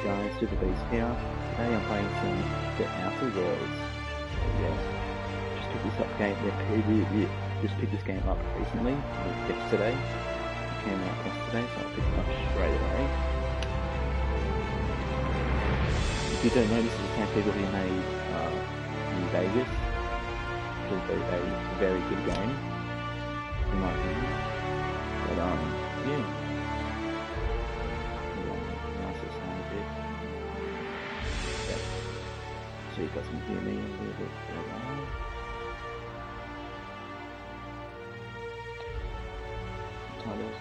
guys, superbeasts here. Today I'm playing some The Outer Worlds. Yeah, just picked this game up recently, yesterday. It came out yesterday, so I picked it up straight away. If you don't know, this is the same people who made New Vegas, which is a very good game, in my opinion. But yeah. So you guys can hear me a little bit better. Titles.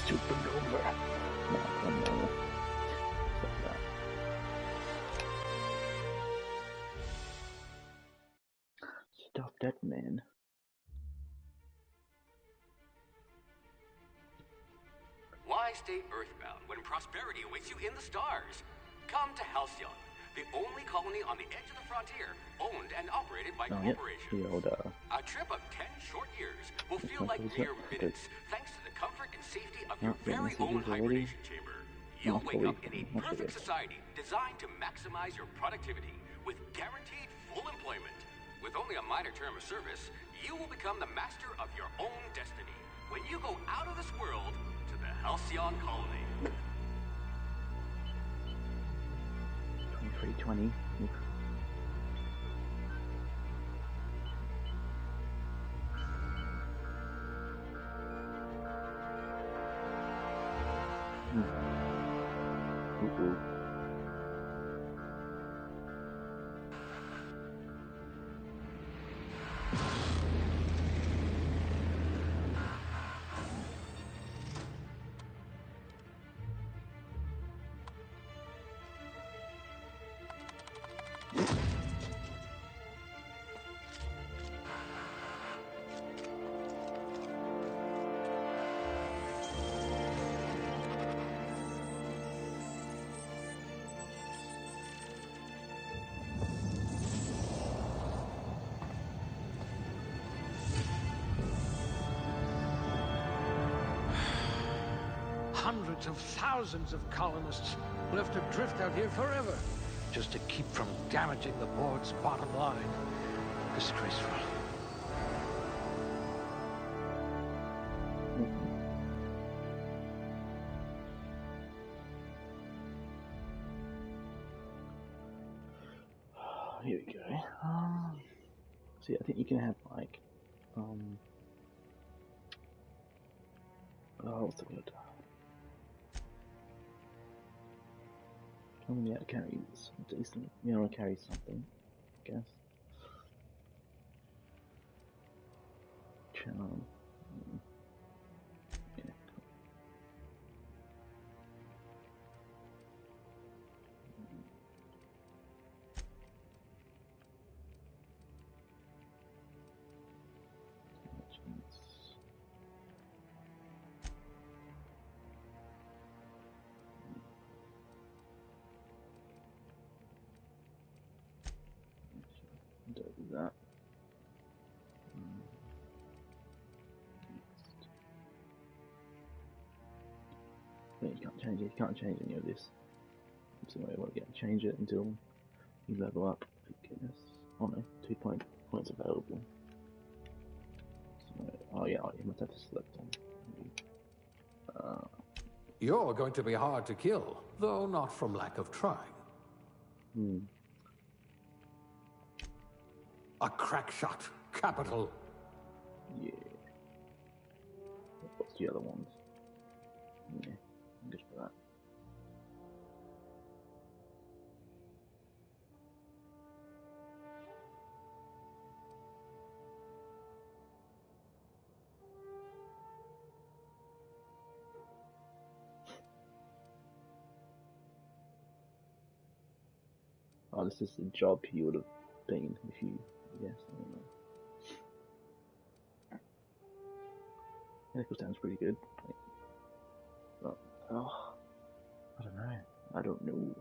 Supernova. No, normal. Like that. Stop that, man. Why stay earthbound when prosperity awaits you in the stars? Come to Halcyon, the only colony on the edge of the frontier, owned and operated by corporations. A trip of 10 short years will feel like mere minutes, thanks to the comfort and safety of your very own hibernation chamber. You'll wake up in a perfect society designed to maximize your productivity with guaranteed full employment. With only a minor term of service, you will become the master of your own destiny when you go out of this world to the Halcyon colony. 2320. Hundreds of thousands of colonists left adrift out here forever, just to keep from damaging the board's bottom line. Disgraceful. Here we go. See, I think you can have like, what's the word? I'm gonna carry decent. You know, carry something, I guess. Charm. Yeah. Don't do that. But you can't change it. You can't change any of this. So I want to change it until you level up. I guess. Oh no, 2 points available. So, oh yeah, you must have to select on. You're going to be hard to kill, though not from lack of trying. A crack shot, capital. Yeah. What's the other ones? Yeah, I'm good for that. Oh, this is the job he would have been if you, yes, I don't know. Medical sounds pretty good. But, oh, I don't know. I don't know.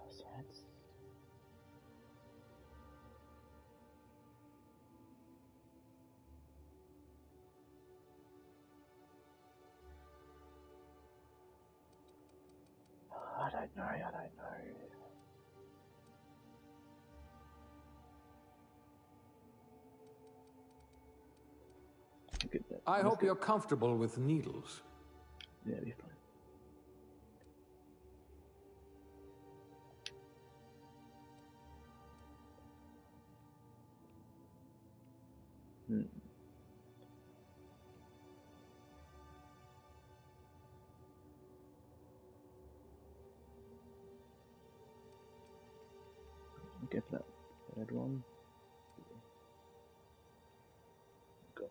Science. I don't know. I hope you're comfortable with needles. Yeah, be fine. Go for that third one. Go.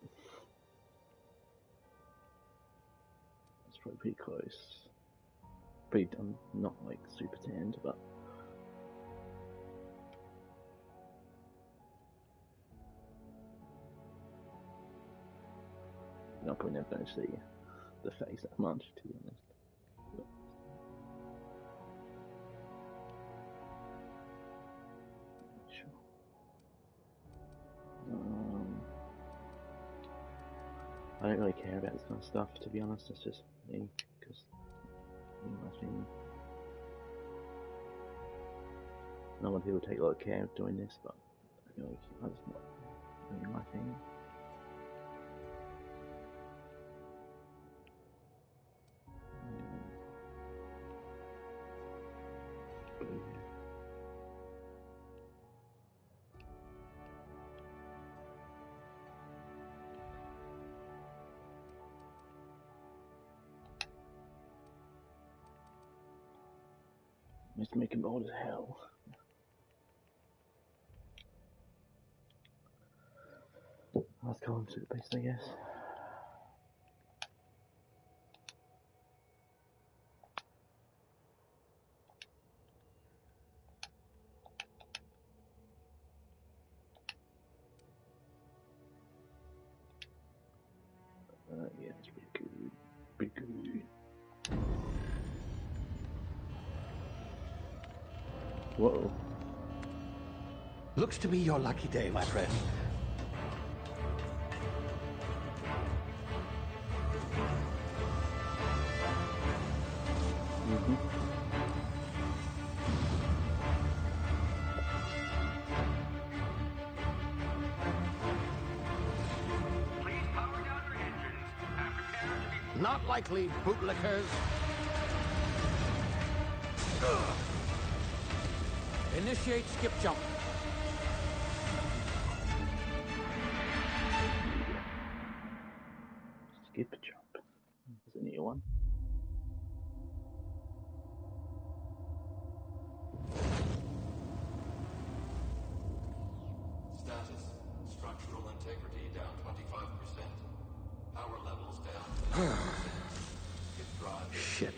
That's probably pretty close. Pretty done, not like super tanned, but I'm probably never going to see the face that much, to be honest. But, sure. I don't really care about this kind of stuff, to be honest. It's just me, because I think a lot of people take a lot of care of doing this, but I feel like that's not really my thing. Let's make him bold as hell. Let's call him superbeast, I guess. Yeah, it's pretty good. Pretty good. Whoa. Looks to be your lucky day, my friend. Please power down your engines and prepare to be... Not likely, bootlickers. Initiate skip jump. Skip jump. There's a new one. Status. Structural integrity down 25%. Power levels down 10%. Skip drive. Shit.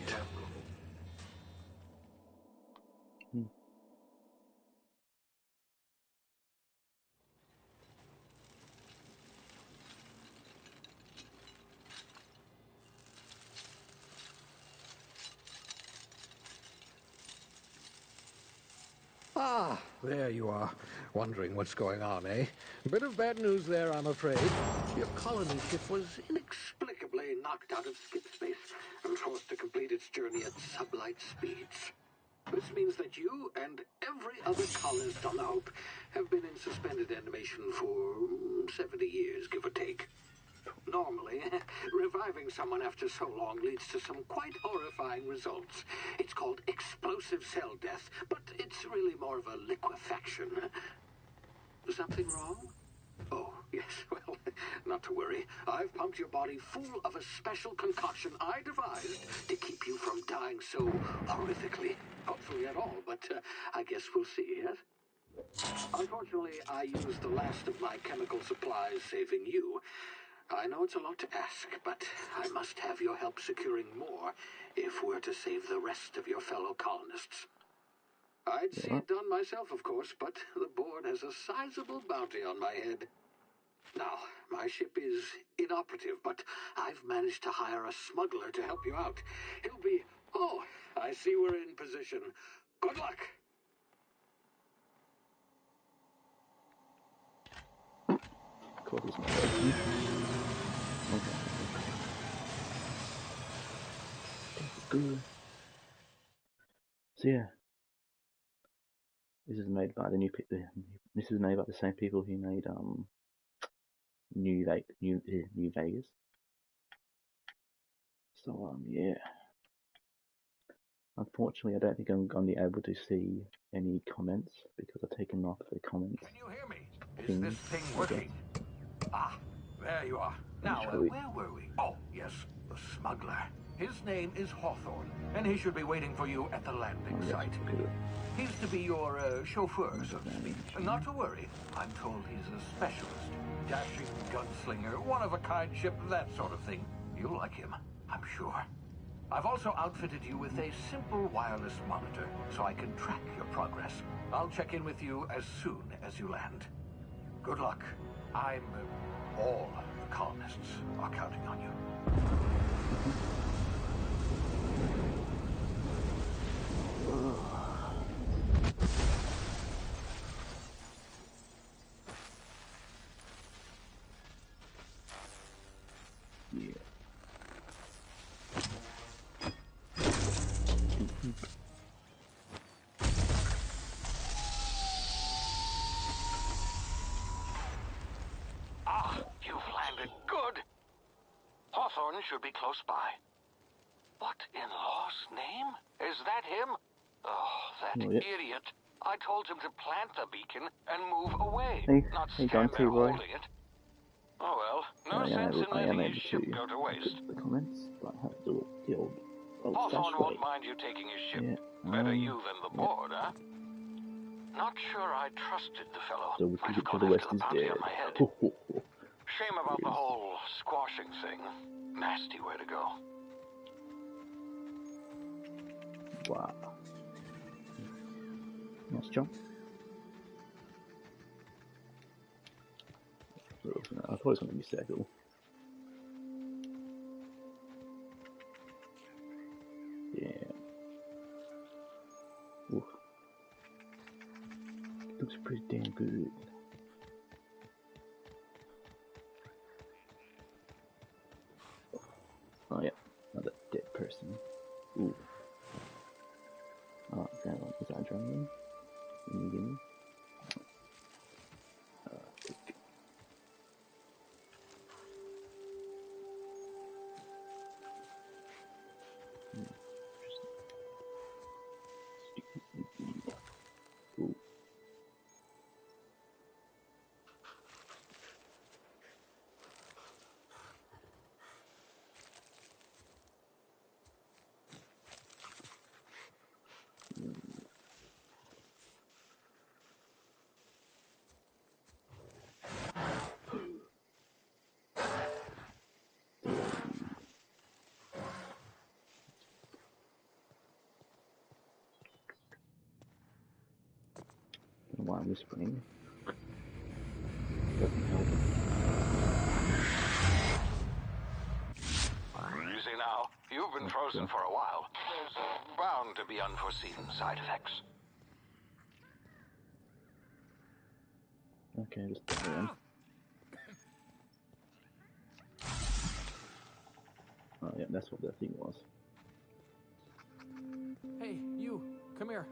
Ah, there you are. Wondering what's going on, eh? Bit of bad news there, I'm afraid. Your colony ship was inexplicably knocked out of skip space and forced to complete its journey at sublight speeds. This means that you and every other colonist on the Hope have been in suspended animation for 70 years, give or take. Normally, reviving someone after so long leads to some quite horrifying results. It's called explosive cell death, but it's really more of a liquefaction. Something wrong? Oh, yes, well, not to worry. I've pumped your body full of a special concoction I devised to keep you from dying so horrifically. Hopefully at all, but I guess we'll see, yes? Unfortunately, I used the last of my chemical supplies saving you. I know it's a lot to ask, but I must have your help securing more if we're to save the rest of your fellow colonists. I'd see it done myself, of course, but the board has a sizable bounty on my head. Now, my ship is inoperative, but I've managed to hire a smuggler to help you out. He'll be... Oh, I see we're in position. Good luck. Of course it's not working. Okay. Good. So yeah, this is made by This is made by the same people who made New Vegas. So yeah. Unfortunately, I don't think I'm going to be able to see any comments because I've taken off the comments. Can you hear me? Is this thing working? Ah, there you are. Now, where were we? Oh, yes, the smuggler. His name is Hawthorne, and he should be waiting for you at the landing site. He's to be your chauffeur, so to speak. Not to worry. I'm told he's a specialist. Dashing gunslinger, one-of-a-kind ship, that sort of thing. You'll like him, I'm sure. I've also outfitted you with a simple wireless monitor, so I can track your progress. I'll check in with you as soon as you land. Good luck. All the colonists are counting on you. Yeah. You've landed good. Hawthorne should be close by. What in law's name? Is that him? Oh, that idiot. I told him to plant the beacon and move away, not stand there holding it. Oh well, no sense in letting his ship go to waste. The comments, but I have to do it the old Hawthorne won't mind you taking his ship. Yeah. Better you than the board, huh? Not sure I trusted the fellow. So we Might can have get to gone the after West the is bounty dead. on my head. Shame about the whole squashing thing. Nasty way to go. Wow. Nice jump. I thought it was going to be circle. Yeah. Oof. Looks pretty damn good. Oh yeah, another dead person. Ooh. Oh, is that adrenaline? Gimme. Tick. Ooh. Why I'm whispering. Doesn't help. Easy now. You've been frozen for a while. There's bound to be unforeseen side effects. Okay, just put it in. Oh yeah, that's what that thing was. Hey, you, come here.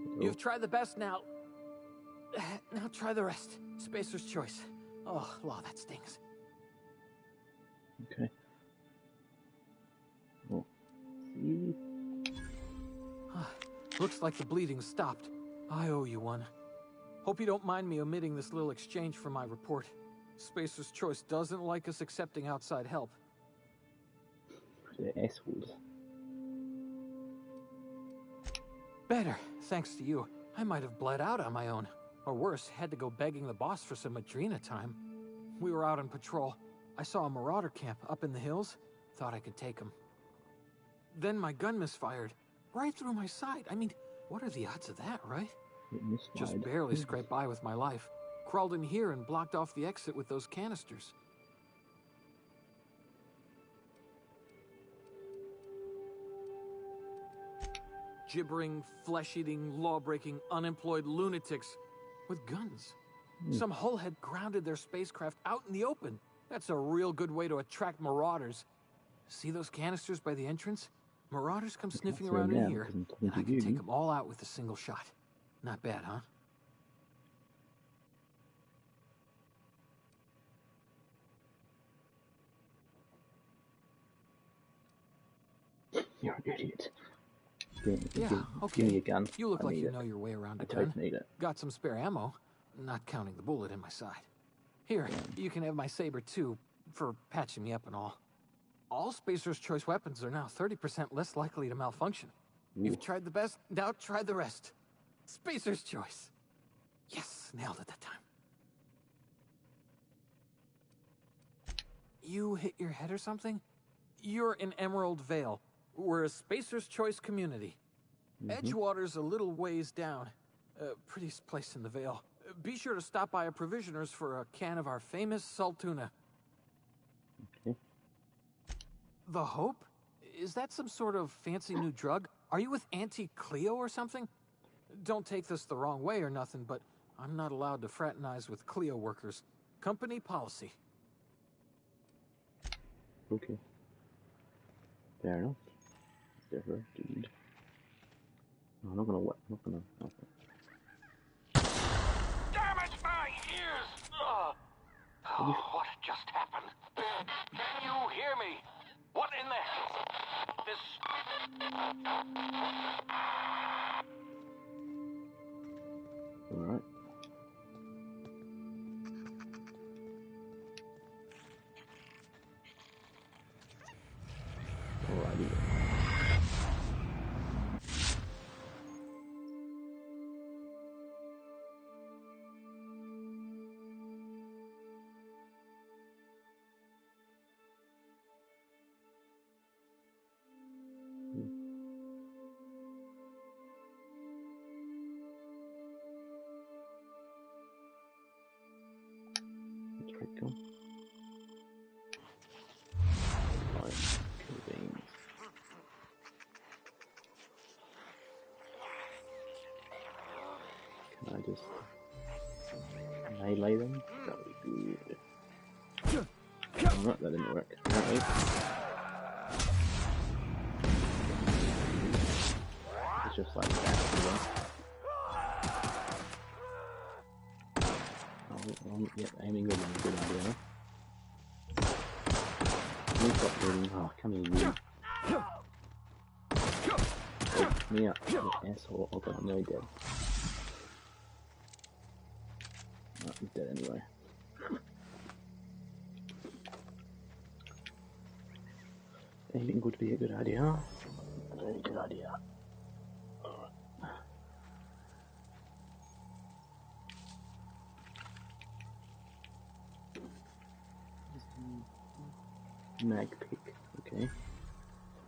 Oh. You've tried the best now. Now try the rest. Spacer's choice. Oh, wow, that stings. Okay. Oh. See? Looks like the bleeding stopped. I owe you one. Hope you don't mind me omitting this little exchange from my report. Spacer's choice doesn't like us accepting outside help. They're assholes. Better, thanks to you. I might have bled out on my own. Or worse, had to go begging the boss for some Adrena time. We were out on patrol. I saw a marauder camp up in the hills. Thought I could take him. Then my gun misfired. Right through my side. I mean, What are the odds of that, right? Misfired. Just barely scraped by with my life. Crawled in here and blocked off the exit with those canisters. Gibbering, flesh-eating, law-breaking, unemployed lunatics with guns. Some hull had grounded their spacecraft out in the open. That's a real good way to attract marauders. See those canisters by the entrance? Marauders come sniffing around in here, and I can take them all out with a single shot. Not bad, huh? You're an idiot. Okay. Give me a gun. You look like you know your way around a gun. I totally need it. Got some spare ammo, not counting the bullet in my side. Here, you can have my saber too, for patching me up and all. All Spacer's Choice weapons are now 30% less likely to malfunction. Ooh. You've tried the best, now try the rest. Spacer's Choice. Yes, nailed it that time. You hit your head or something? You're in Emerald Vale. We're a Spacer's Choice community. Edgewater's a little ways down. Prettiest place in the Vale. Be sure to stop by a provisioner's for a can of our famous salt tuna. Okay. The Hope? Is that some sort of fancy new drug? Are you with Auntie Cleo or something? Don't take this the wrong way or nothing, but I'm not allowed to fraternize with Cleo workers. Company policy. Okay. Fair enough. Never, dude. No, I'm not gonna what? Not gonna. Okay. Damn it, my ears! Oh, what just happened? Can you hear me? What in the hell? Alright. Alrighty. That's pretty cool. Alright, kill beans. Can I just melee them? That would be good. Alright, that didn't work. Apparently. It's just like that. Yeah, aiming good is a good idea. Stop reading. Oh, come here, you. Wake me up, you asshole. Oh god, I'm nearly dead. Oh, he's dead anyway. Aiming would be a good idea. A very good idea. Mag pick, okay. I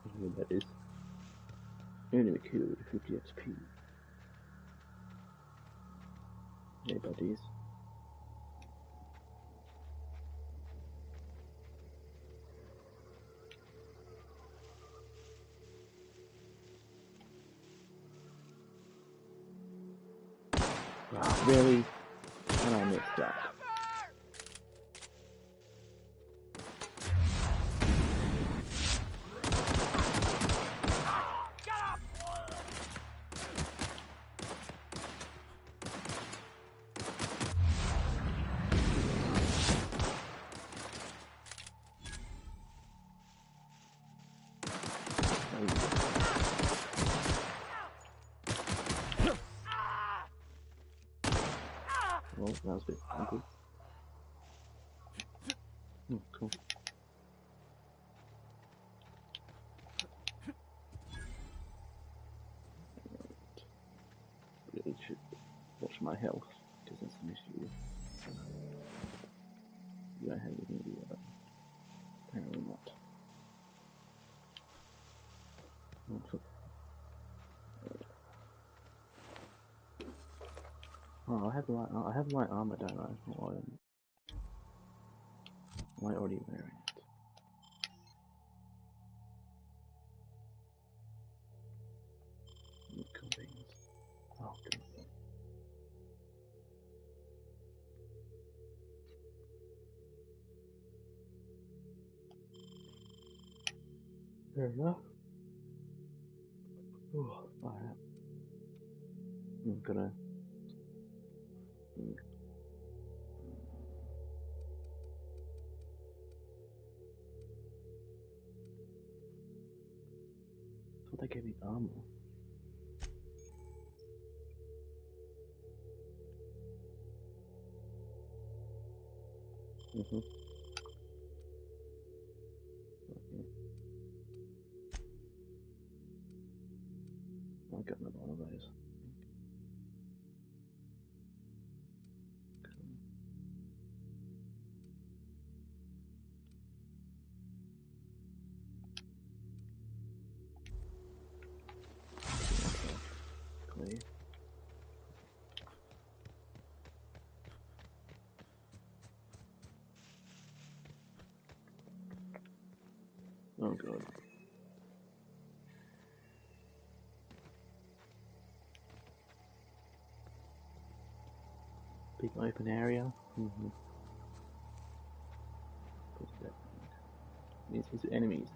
don't know what that is. Enemy killed, 50 XP. Hey buddies. Wow, really? And I missed that. Well, that was a bit funky. Oh, cool. Really should watch my health, because that's an issue. You don't have anything to do with it. Apparently not. Oh, I have light armor, don't I? Or am I already wearing it? Combines. Oh, good. Fair enough. Oh, alright. I'm gonna. I thought they gave me armor. Okay. I got another one of those. Clear. Oh god. Big open area. These are enemies.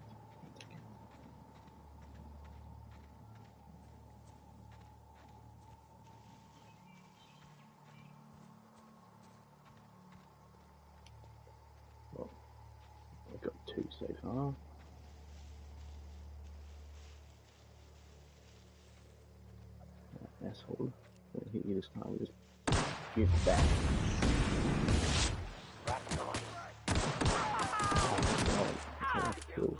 Well, I've got 2 so far. Asshole. When I hit you this time, we just give it back. Oh, that's cool.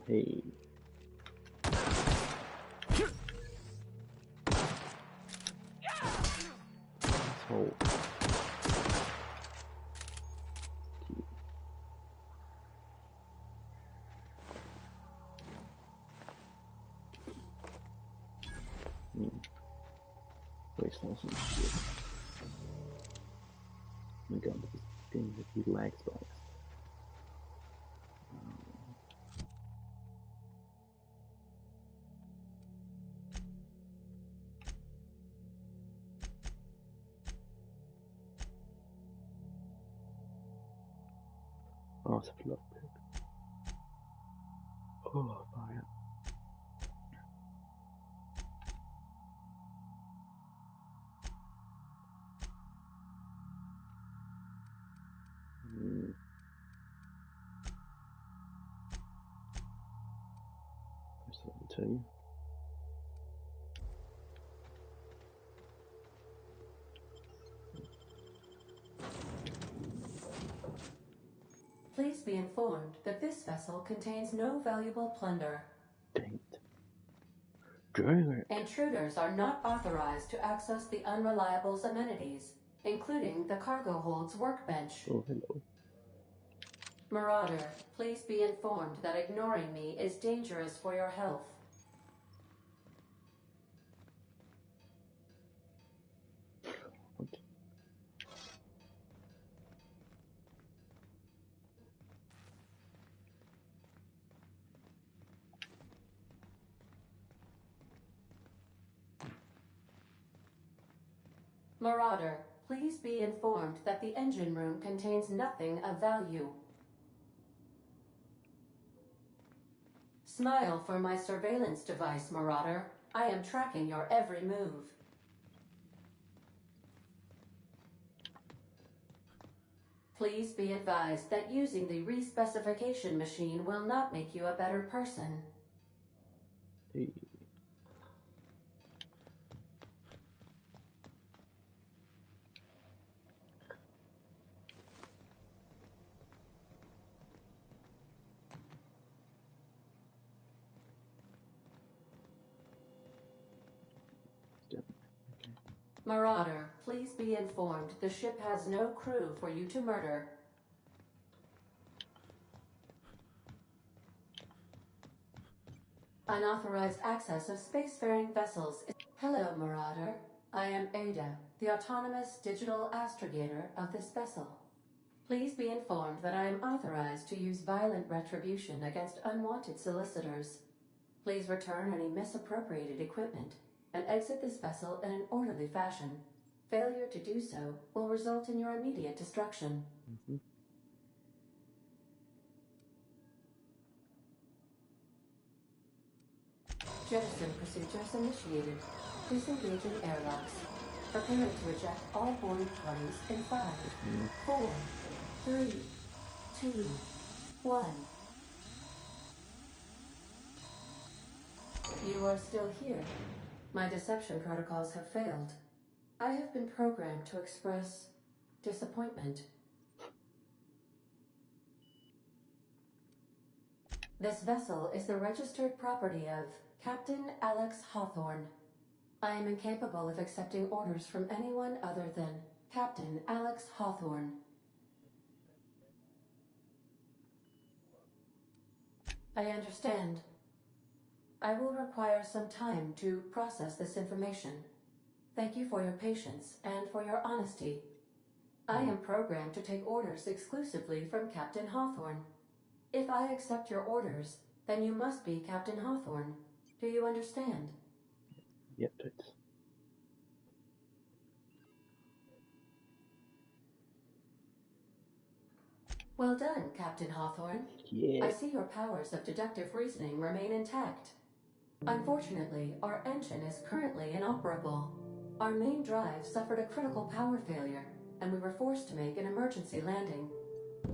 Hey. Asshole. Waste on some shit. I'm gonna go into this thing with these lag spikes. Oh, it's a flood pit. Oh, fire. There's level 2. Please be informed that this vessel contains no valuable plunder. Dang it. Drag it. Intruders are not authorized to access the Unreliable's amenities, including the cargo hold's workbench. Oh, hello. Marauder, please be informed that ignoring me is dangerous for your health. What? Marauder, please be informed that the engine room contains nothing of value. Smile for my surveillance device, Marauder. I am tracking your every move. Please be advised that using the respecification machine will not make you a better person. Hey. Marauder, please be informed the ship has no crew for you to murder. Unauthorized access of spacefaring vessels. Hello, Marauder. I am Ada, the autonomous digital astrogator of this vessel. Please be informed that I am authorized to use violent retribution against unwanted solicitors. Please return any misappropriated equipment and exit this vessel in an orderly fashion. Failure to do so will result in your immediate destruction. Jettison procedures initiated. Disengaging airlocks. Preparing to eject all boarding parties in 5, 4, 3, 2, 1. You are still here. My deception protocols have failed. I have been programmed to express disappointment. This vessel is the registered property of Captain Alex Hawthorne. I am incapable of accepting orders from anyone other than Captain Alex Hawthorne. I understand. I will require some time to process this information. Thank you for your patience and for your honesty. I am programmed to take orders exclusively from Captain Hawthorne. If I accept your orders, then you must be Captain Hawthorne. Do you understand? Yep, it's... Well done, Captain Hawthorne. Yeah. I see your powers of deductive reasoning remain intact. Unfortunately, our engine is currently inoperable. Our main drive suffered a critical power failure, and we were forced to make an emergency landing.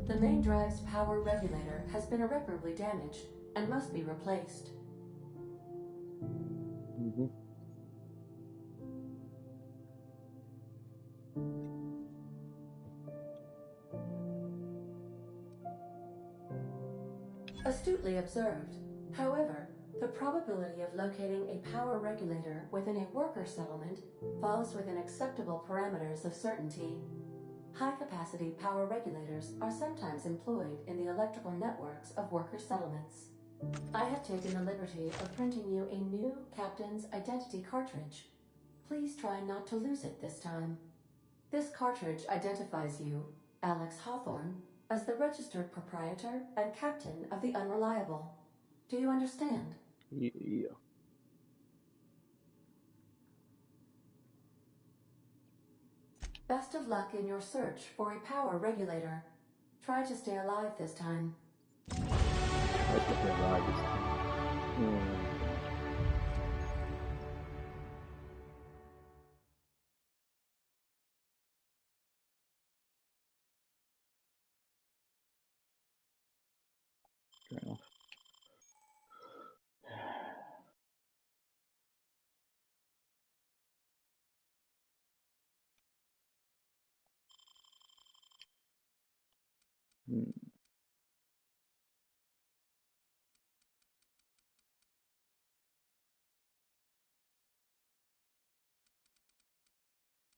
The main drive's power regulator has been irreparably damaged and must be replaced. Astutely observed. However, the probability of locating a power regulator within a worker settlement falls within acceptable parameters of certainty. High-capacity power regulators are sometimes employed in the electrical networks of worker settlements. I have taken the liberty of printing you a new Captain's Identity cartridge. Please try not to lose it this time. This cartridge identifies you, Alex Hawthorne, as the registered proprietor and captain of the Unreliable. Do you understand? Yeah. Best of luck in your search for a power regulator. Try to stay alive this time. Try to stay alive this time. Fair enough.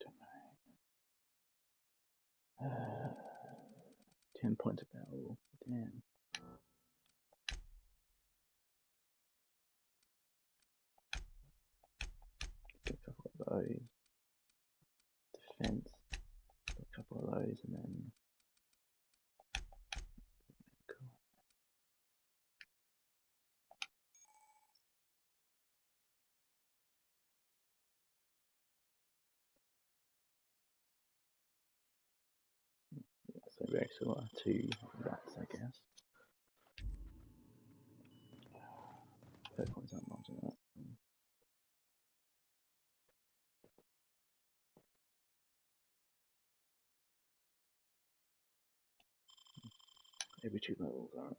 Don't know. 10 points of battle. Damn. Get a couple of those. Defense. Get a couple of those and then. Cool. Yeah, so very similar to that, I guess. 5 points on launching that. Every 2 levels, alright.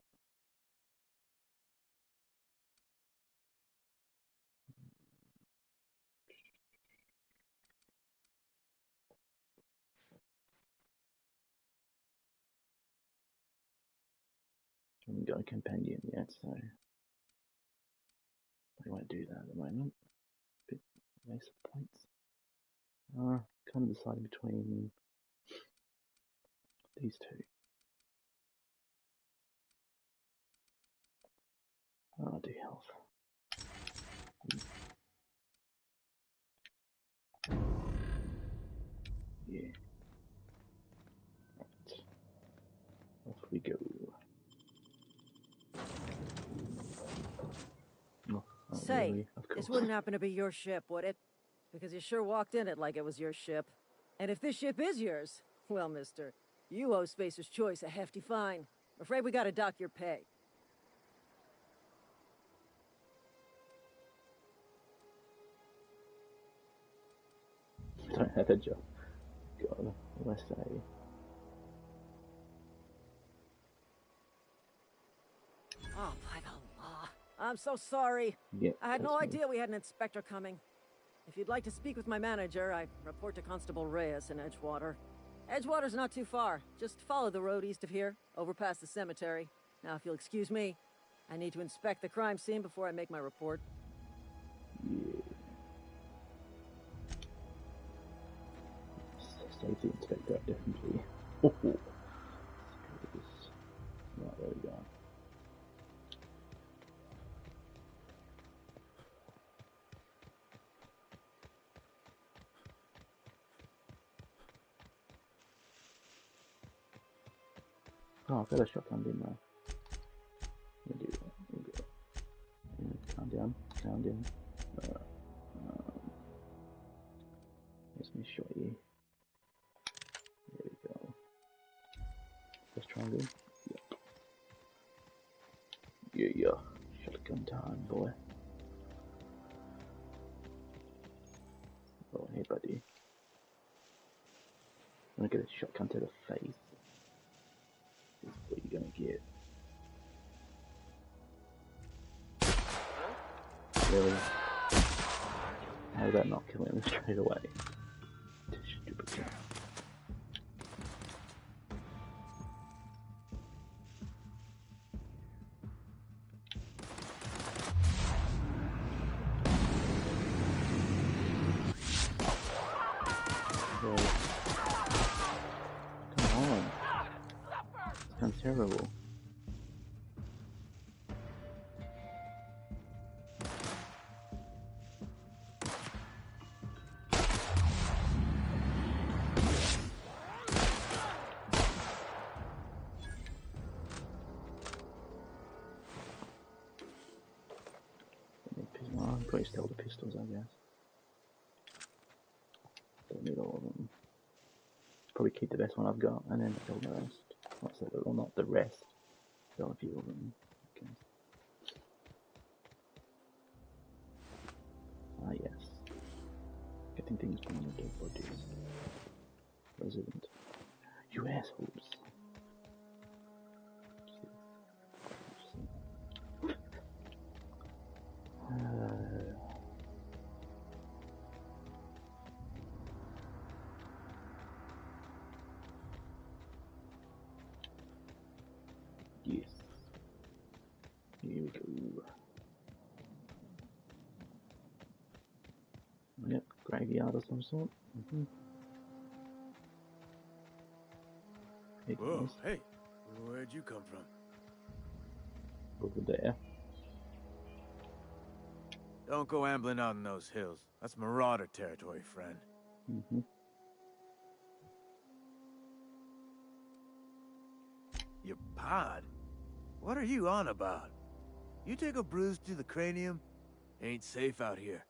I haven't got a companion yet, so I won't do that at the moment. Bit waste of points. Kind of deciding between these two. I'll do health. Yeah. Right. Off we go. Say, really? this wouldn't happen to be your ship, would it? Because you sure walked in it like it was your ship. And if this ship is yours, well, mister, you owe Spacer's Choice a hefty fine. I'm afraid we gotta dock your pay. Don't have a job. God, what do I say? Oh, by the law. I'm so sorry. Yep, I had no me. idea we had an inspector coming. If you'd like to speak with my manager, I report to Constable Reyes in Edgewater. Edgewater's not too far. Just follow the road east of here, over past the cemetery. Now, if you'll excuse me, I need to inspect the crime scene before I make my report. Yeah. Safety inspector, definitely. Oh. Right, there we go. Oh, I've got a shotgun, didn't I? We'll do that. We'll go. Calm down. Calm down. Let me show you. There we go. First triangle. Yep. Yeah. Shotgun time, boy. Oh, hey, buddy. I'm gonna get a shotgun to the face. This is what you're gonna get. Really? How did that not kill him straight away? Stupid guy. Come on. This sounds terrible. Probably still the pistols, I guess. Don't need all of them. Probably keep the best one I've got and then sell the rest. Well, not the rest. Sell a few of them. Okay. Ah, yes. Getting things from the dead bodies. Resident. You assholes. Yes. Here we go. Yep, graveyard of some sort. Hey, whoa, guys. hey, where'd you come from? Over there. Don't go ambling out in those hills. That's marauder territory, friend. Your pod? What are you on about? You take a bruise to the cranium? Ain't safe out here.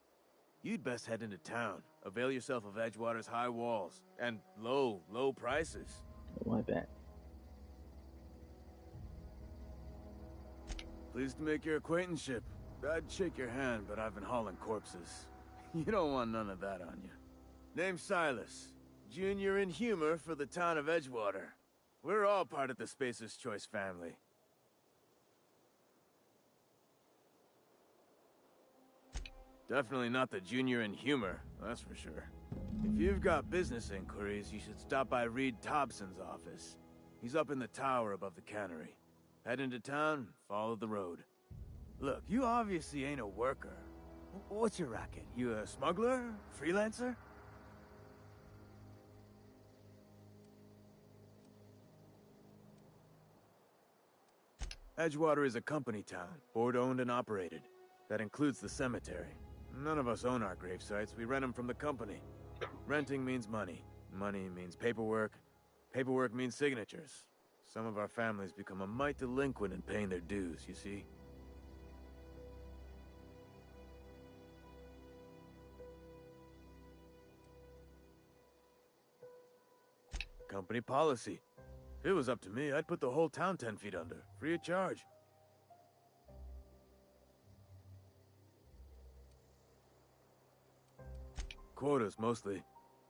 You'd best head into town. Avail yourself of Edgewater's high walls. And low prices. Oh, I bet. Pleased to make your acquaintanceship. I'd shake your hand, but I've been hauling corpses. You don't want none of that on you. Name's Silas. Junior in humor for the town of Edgewater. We're all part of the Spacer's Choice family. Definitely not the junior in humor, that's for sure. If you've got business inquiries, you should stop by Reed Thompson's office. He's up in the tower above the cannery. Head into town, follow the road. Look, you obviously ain't a worker. What's your racket? You a smuggler? Freelancer? Edgewater is a company town, board-owned and operated. That includes the cemetery. None of us own our grave sites, we rent them from the company. Renting means money. Money means paperwork. Paperwork means signatures. Some of our families become a mite delinquent in paying their dues, you see? Company policy. If it was up to me, I'd put the whole town 10 feet under, free of charge. Quotas, mostly.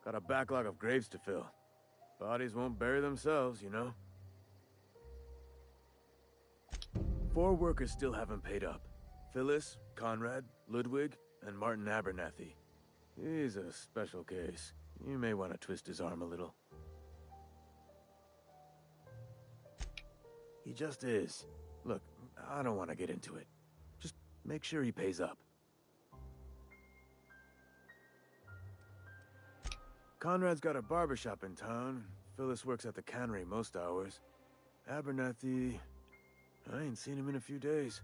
Got a backlog of graves to fill. Bodies won't bury themselves, you know? 4 workers still haven't paid up. Phyllis, Conrad, Ludwig, and Martin Abernathy. He's a special case. You may want to twist his arm a little. He just is. Look, I don't want to get into it. Just make sure he pays up. Conrad's got a barbershop in town. Phyllis works at the cannery most hours. Abernathy... I ain't seen him in a few days.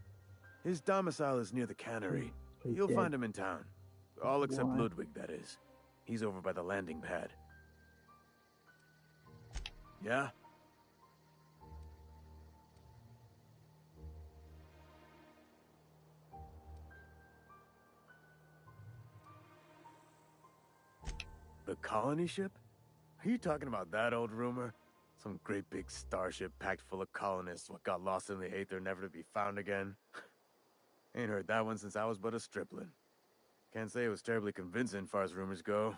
His domicile is near the cannery. You'll find him in town. All except Ludwig, that is. He's over by the landing pad. Yeah? The colony ship? Are you talking about that old rumor? Some great big starship packed full of colonists what got lost in the Aether never to be found again? Ain't heard that one since I was but a stripling. Can't say it was terribly convincing far as rumors go.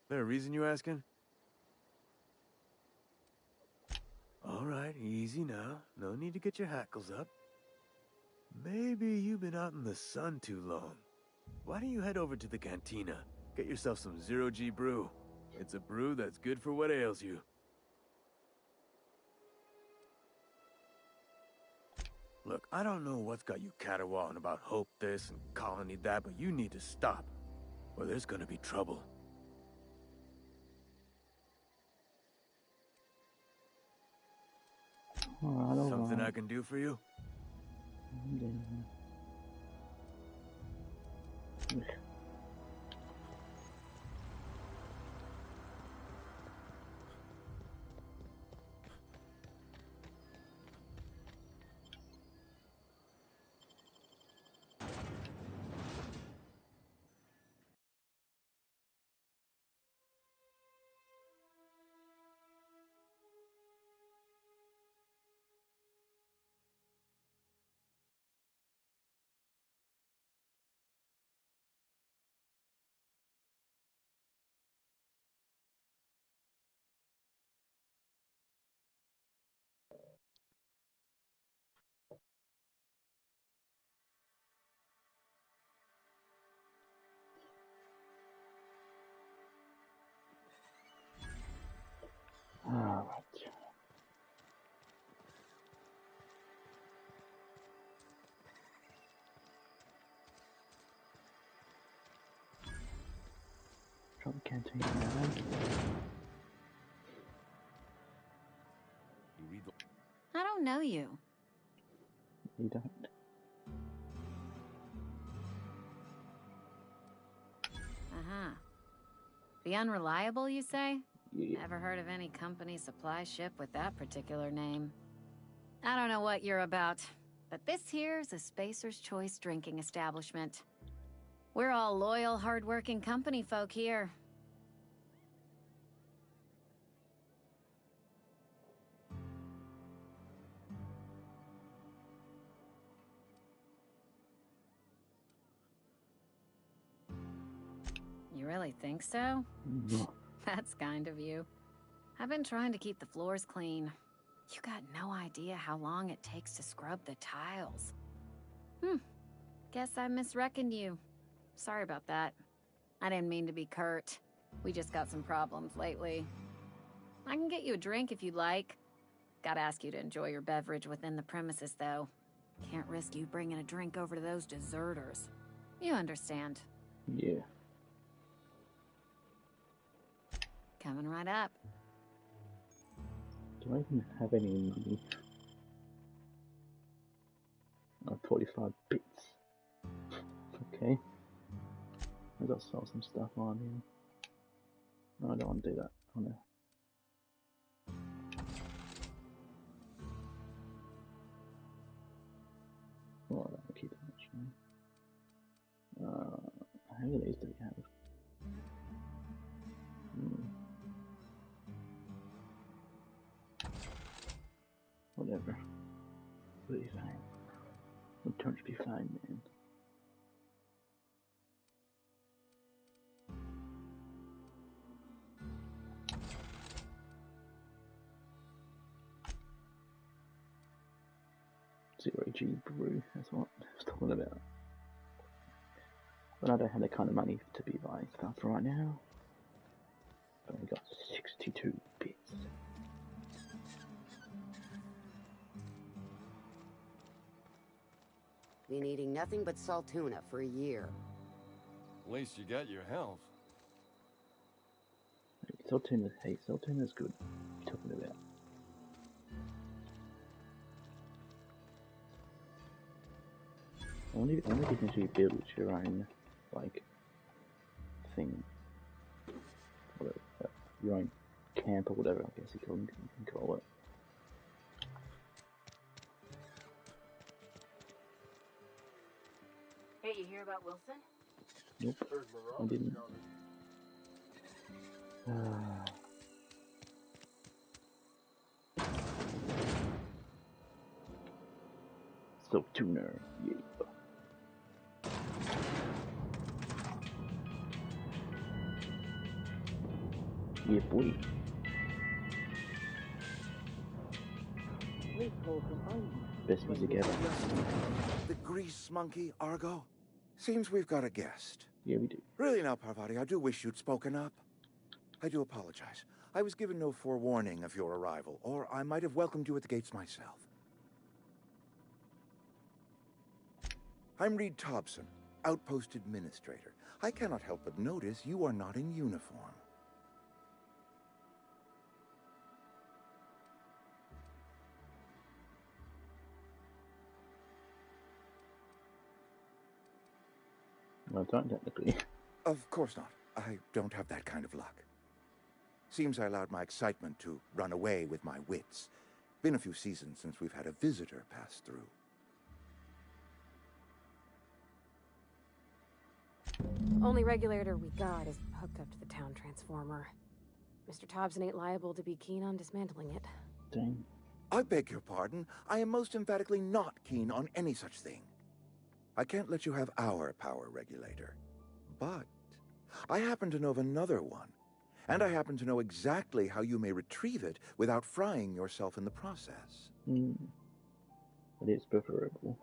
There a reason you asking? Alright, easy now. No need to get your hackles up. Maybe you've been out in the sun too long. Why don't you head over to the cantina? Get yourself some zero-G brew. It's a brew that's good for what ails you. Look, I don't know what's got you caterwauling about hope this and colony that, but you need to stop, or there's gonna be trouble. Something I can do for you? Alright. Drop the canteen now. I don't know you. You don't? Uh-huh. The Unreliable, you say? Yeah. Never heard of any company supply ship with that particular name. I don't know what you're about, but this here's a Spacer's Choice drinking establishment. We're all loyal, hard-working company folk here. You really think so? No. That's kind of you. I've been trying to keep the floors clean. You got no idea how long it takes to scrub the tiles. Guess I misreckoned you. Sorry about that. I didn't mean to be curt. We just got some problems lately. I can get you a drink if you'd like. Gotta ask you to enjoy your beverage within the premises, though. Can't risk you bringing a drink over to those deserters. You understand. Yeah. Coming right up. Do I even have any... 45 bits. Okay. I gotta sell some stuff on here. No, I don't want to do that. Oh no. Oh, I don't keep it actually. How many of these do we have? Whatever. We'll be fine. We'll turn to be fine, man. Zero-G brew, that's what I was talking about. But I don't have the kind of money to be buying stuff right now. I've only got 62 bits. Been eating nothing but salt tuna for a year. At least you got your health. Salt tuna's good. What are you talking about? Only difference you build your own, like, thing. Whatever, your own camp or whatever, I guess you can call it. Hey, you hear about Wilson? Nope, I didn't. So tuner, yeah. Yeah, boy. Best music ever. The grease monkey, Argo? Seems we've got a guest. Yeah, we do. Really now, Parvati, I do wish you'd spoken up. I do apologize. I was given no forewarning of your arrival, or I might have welcomed you at the gates myself. I'm Reed Thompson, Outpost Administrator. I cannot help but notice you are not in uniform. Well, don't technically. Of course not. I don't have that kind of luck. Seems I allowed my excitement to run away with my wits. Been a few seasons since we've had a visitor pass through. Only regulator we got is hooked up to the town transformer. Mr. Thompson ain't liable to be keen on dismantling it. Dang. I beg your pardon. I am most emphatically not keen on any such thing. I can't let you have our power regulator. But I happen to know of another one. And I happen to know exactly how you may retrieve it without frying yourself in the process. It is preferable.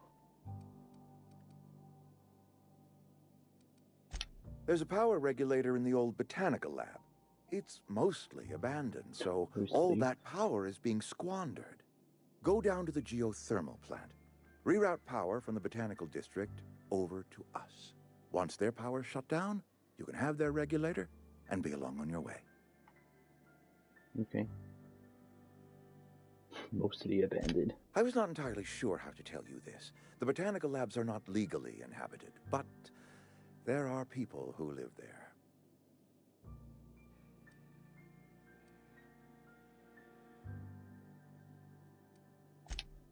There's a power regulator in the old botanical lab. It's mostly abandoned, so all that power is being squandered. Go down to the geothermal plant. Reroute power from the botanical district over to us. Once their power's shut down, you can have their regulator and be along on your way. Okay. Mostly abandoned. I was not entirely sure how to tell you this. The botanical labs are not legally inhabited, but there are people who live there.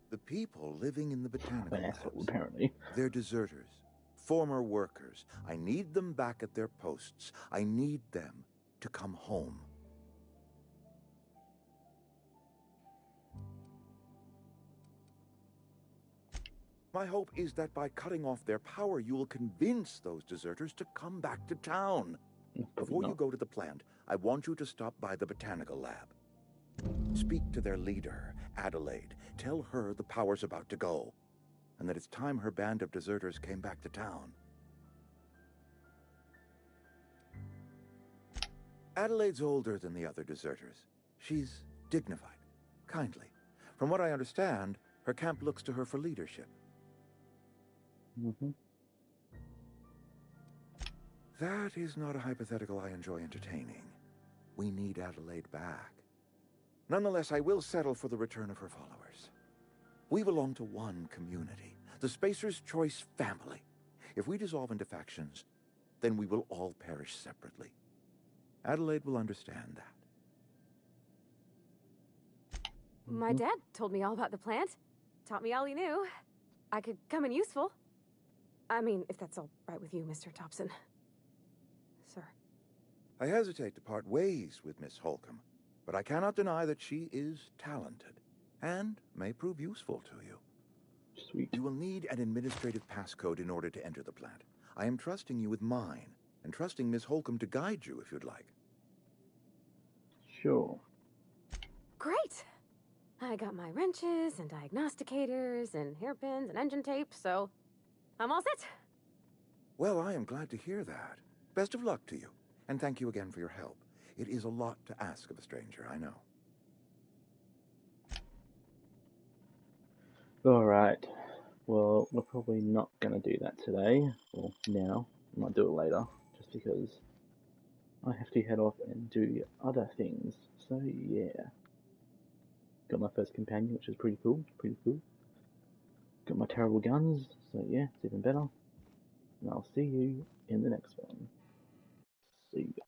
The people living in the botanical labs, apparently. They're deserters, former workers. I need them back at their posts. I need them to come home. My hope is that by cutting off their power, you will convince those deserters to come back to town. Before you go to the plant, I want you to stop by the botanical lab. Speak to their leader, Adelaide. Tell her the power's about to go, and that it's time her band of deserters came back to town. Adelaide's older than the other deserters. She's dignified, kindly. From what I understand, her camp looks to her for leadership. That is not a hypothetical I enjoy entertaining. We need Adelaide back. Nonetheless, I will settle for the return of her followers. We belong to one community, the Spacer's Choice family. If we dissolve into factions, then we will all perish separately. Adelaide will understand that. My dad told me all about the plant. Taught me all he knew. I could come in useful. I mean, if that's all right with you, Mr. Thompson. Sir. I hesitate to part ways with Miss Holcomb, but I cannot deny that she is talented and may prove useful to you. Sweet. You will need an administrative passcode in order to enter the plant. I am trusting you with mine, and trusting Miss Holcomb to guide you if you'd like. Sure. Great! I got my wrenches and diagnosticators and hairpins and engine tape, so I'm all set. Well, I am glad to hear that. Best of luck to you, and thank you again for your help. It is a lot to ask of a stranger, I know. Alright. Well, we're probably not going to do that today, or now. I might do it later, just because I have to head off and do other things. So, yeah. Got my first companion, which is pretty cool. Got my terrible guns, so yeah, it's even better. And I'll see you in the next one. See ya.